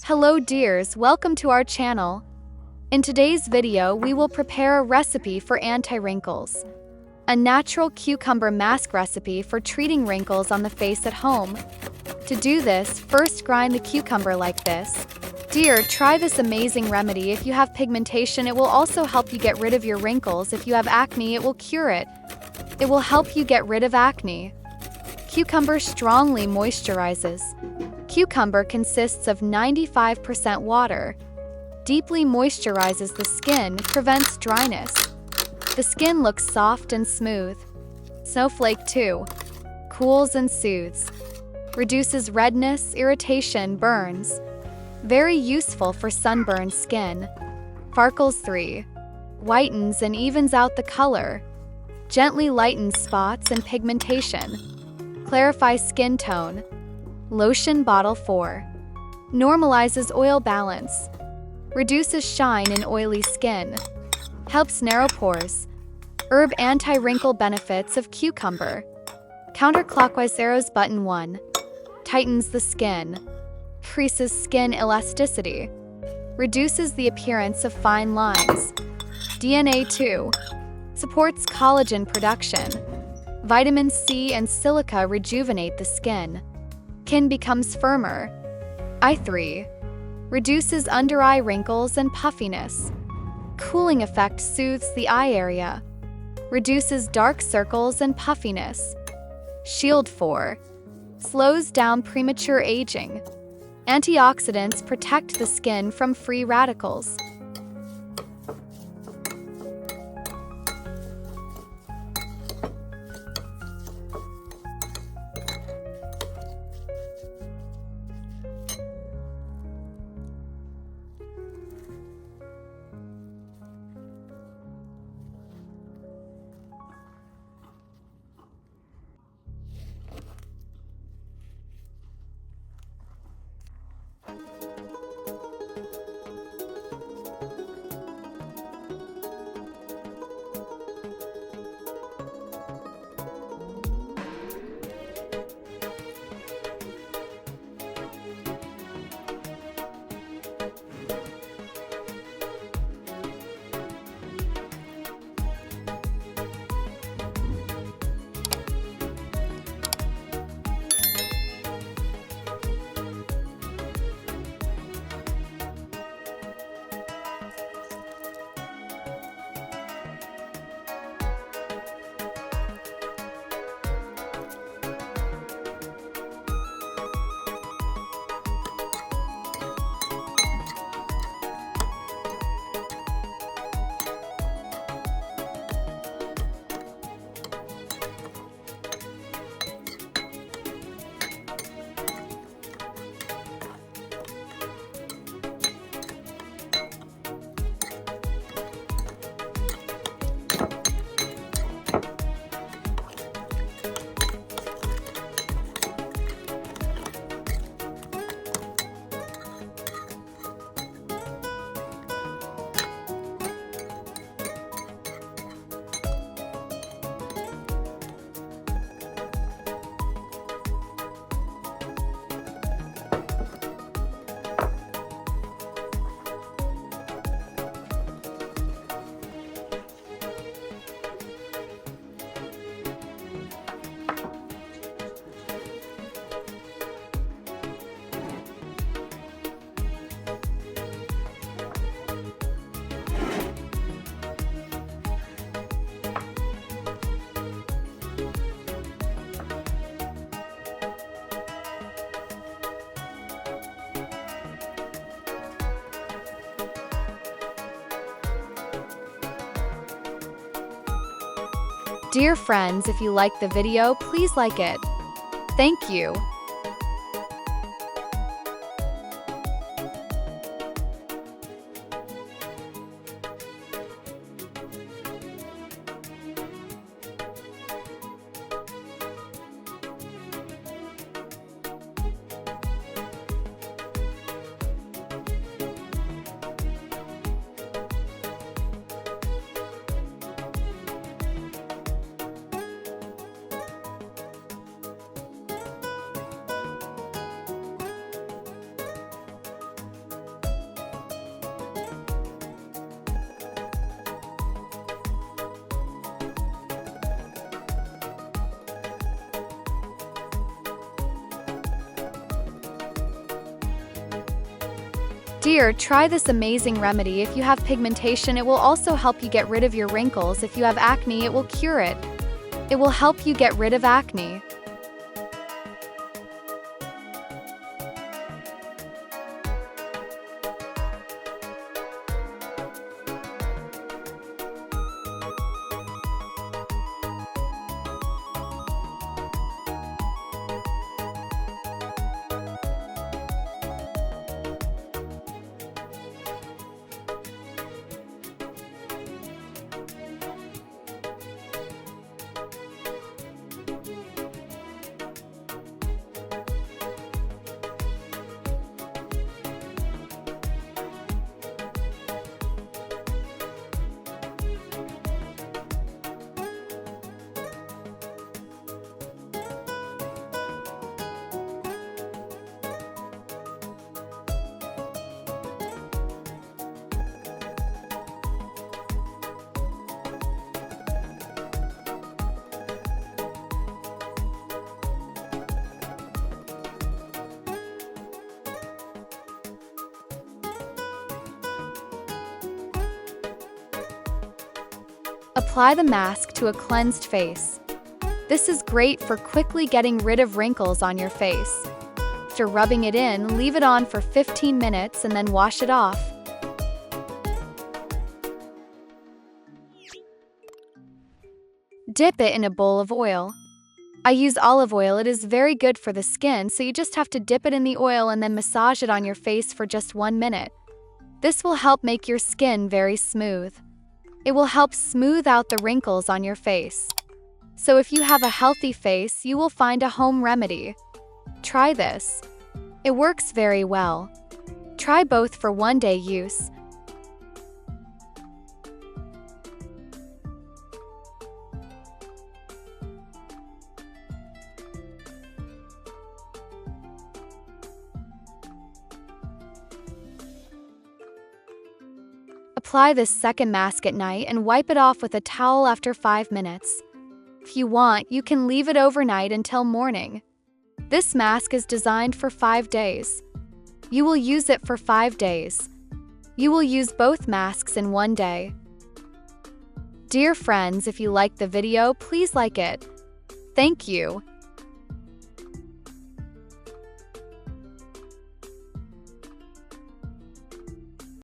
Hello dears, welcome to our channel. In today's video, we will prepare a recipe for anti-wrinkles. A natural cucumber mask recipe for treating wrinkles on the face at home. To do this, first grind the cucumber like this. Dear, try this amazing remedy if you have pigmentation. It will also help you get rid of your wrinkles. If you have acne, it will cure it. It will help you get rid of acne. Cucumber strongly moisturizes. Cucumber consists of 95% water. Deeply moisturizes the skin, prevents dryness. The skin looks soft and smooth. Snowflake 2. Cools and soothes. Reduces redness, irritation, burns. Very useful for sunburned skin. Farkles 3. Whitens and evens out the color. Gently lightens spots and pigmentation. Clarifies skin tone. Lotion Bottle 4. Normalizes oil balance. Reduces shine in oily skin. Helps narrow pores. Herb anti-wrinkle benefits of cucumber. Counterclockwise arrows button 1. Tightens the skin. Increases skin elasticity. Reduces the appearance of fine lines. DNA 2. Supports collagen production. Vitamin C and silica rejuvenate the skin. Skin becomes firmer. I3. Reduces under-eye wrinkles and puffiness. Cooling effect soothes the eye area. Reduces dark circles and puffiness. Shield 4. Slows down premature aging. Antioxidants protect the skin from free radicals. Dear friends, if you like the video, please like it. Thank you. Dear, try this amazing remedy. If you have pigmentation, it will also help you get rid of your wrinkles. If you have acne, it will cure it. It will help you get rid of acne. Apply the mask to a cleansed face. This is great for quickly getting rid of wrinkles on your face. After rubbing it in, leave it on for 15 minutes and then wash it off. Dip it in a bowl of oil. I use olive oil. It is very good for the skin, so you just have to dip it in the oil and then massage it on your face for just 1 minute. This will help make your skin very smooth. It will help smooth out the wrinkles on your face. So if you have a healthy face, you will find a home remedy. Try this. It works very well. Try both for one-day use. Apply this second mask at night and wipe it off with a towel after 5 minutes. If you want, you can leave it overnight until morning. This mask is designed for 5 days. You will use it for 5 days. You will use both masks in 1 day. Dear friends, if you liked the video, please like it. Thank you.